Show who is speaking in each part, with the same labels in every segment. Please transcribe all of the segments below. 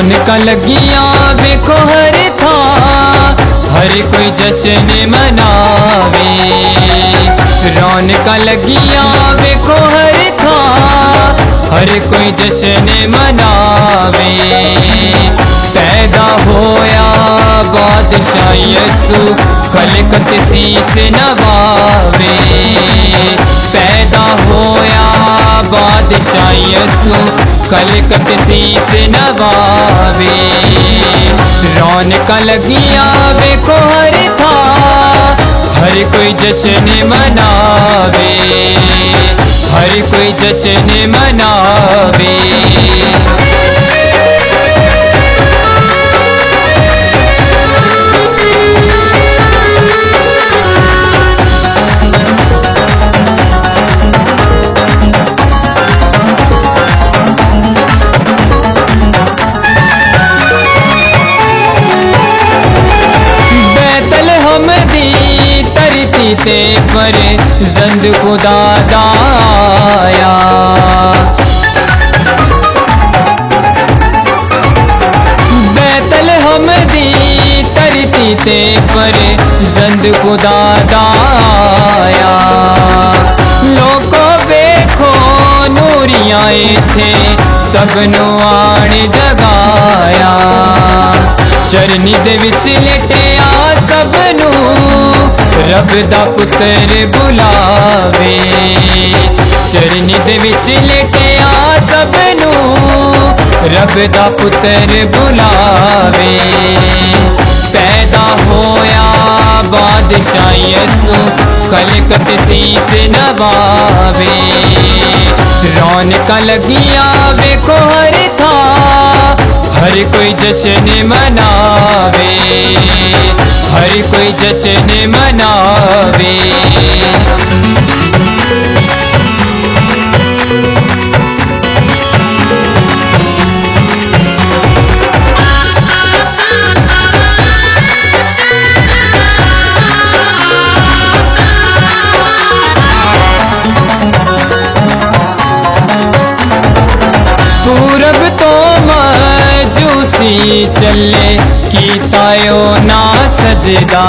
Speaker 1: रौनक लगियां वेखो हर था, हर कोई जश्न मनावे। रौनक लगियां वेखो हर था, हर कोई जश्न मनावे। पैदा होया बादशाह यसू, खलकत सीस नवावे। पैदा होया बादशाह यसू, खलकत सीस नवावे। रौनक लगियां वेखो हर था, हर कोई जश्न मनावे। हर कोई जश्न मनावे। ते पर जंद खुदा दाया। बैतल हमदी तरती ते पर जंद खुदा दाया। लोको देखो नूरियां थे, सबनू आण जगाया। चरनी दे विच लेटिया सबनू, रब दा पुत्र बुलावे। चरनी दे विच लेटिया सबनू, रब दा पुत्र बुलावे। पैदा होया बादशाह यसू, खलकत सीस नवावे। रौनक लगियां वेखो हर था, हर कोई जश्न मनावे। हर कोई जश्न मनावे। पूरब तो मजूसी चले, कीतायो ना सजदा।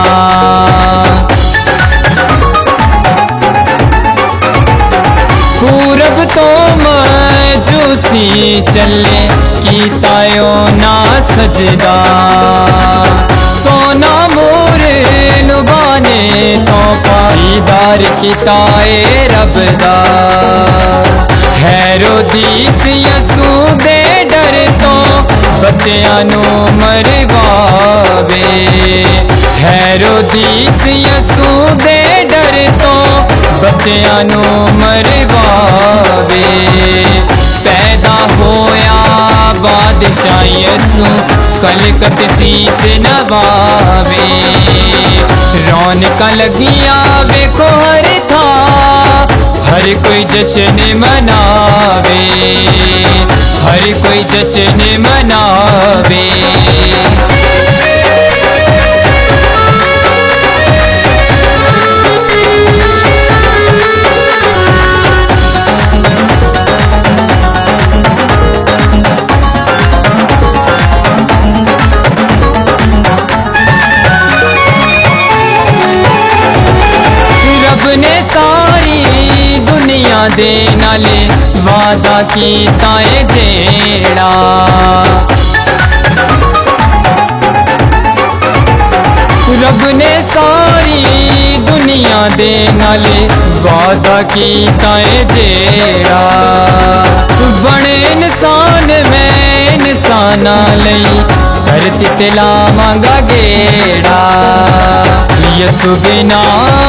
Speaker 1: पूरब तो मजूसी चले, कीतायो ना सजदा। सोना मोर नुबाने तो पाईदार कीताए रबदा। हेरोदीस यसू दे डर तो बच्चियां नू मरवावे। हेरोदीस यसू दे डर तो बच्चियां नू मरवावे। पैदा होया बादशाह यसू, खलकत सीस नवावे। रौनक लगियां वेखो हर था, हर कोई जश्न मनावे। हर कोई जश्न मनावे। रब ने सारी दुनिया दे नाले वादा कीता है जेड़ा। रब ने सारी दुनिया दे नाले वादा कीता है जेड़ा। बने इंसान मैं इंसाना लई, धरती ते लावांगा गेड़ा। यसू बिना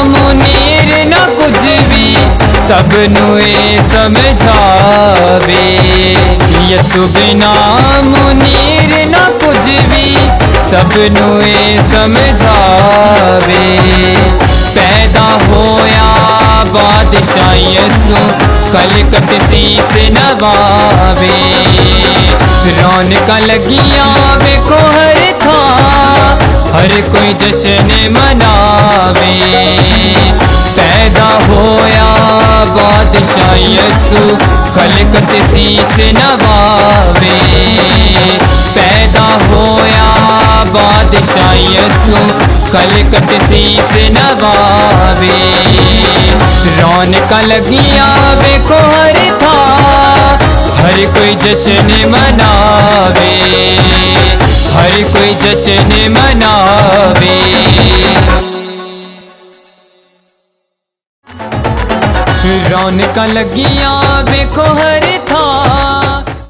Speaker 1: मुनीर न कुछ भी, सबनू ए समझावे। यसू बिना मुनीर न कुछ भी, सबनू ए समझावे। पैदा होया बादशाह यसू, खलकत सीस नवावे। रौनक लगियां वेखो हर था, हर कोई जश्न मनावे। पैदा होया बादशाह यसू, खलकत सीस नवावे। होया बादशाह यसु कलकत शीस नवावे। रौनक लगिया वेखो हर था, हर कोई जश्न मनावे, हर कोई जश्न मनावे। रौनक लगिया वेखो हर था,